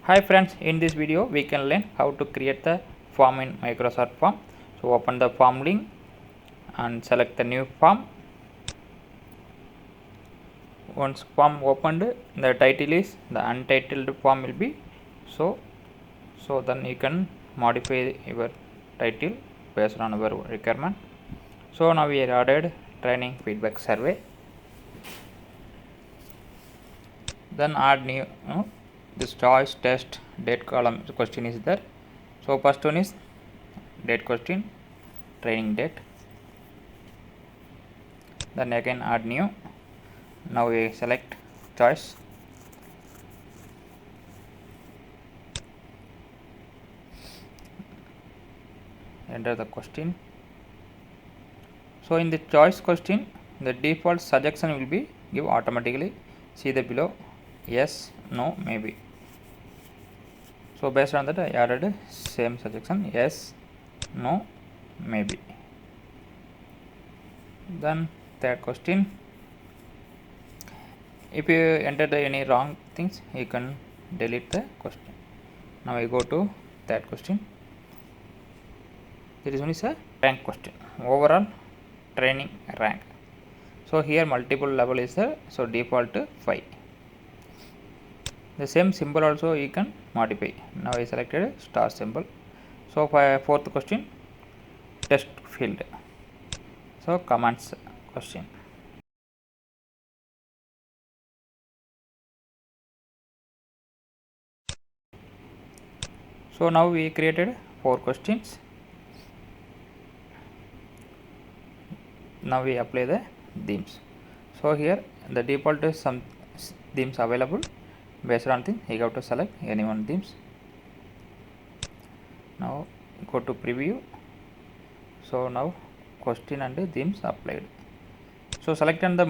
Hi friends, in this video we can learn how to create the form in Microsoft Form. So open the form link and select the new form. Once form opened, the title is the untitled form will be so then you can modify your title based on your requirement. So now we are added training feedback survey. Then add new this choice test date column question is there. So first one is date question, training date. Then again add new. Now we select choice. Enter the question. So in the choice question, the default suggestion will be give automatically. See the below, yes, no, maybe. So based on that I added same suggestion, yes, no, maybe. Then third question, if you enter the any wrong things, you can delete the question. Now I go to third question. There is one is a rank question, overall training rank. So here multiple level is there, so default 5. The same symbol also you can modify. Now I selected star symbol. So for fourth question, test field. So commands question. So now we created 4 questions. Now we apply the themes. So here the default is some themes available. Based on thing you have to select any one themes. Now go to preview. So now question and themes applied. So select on the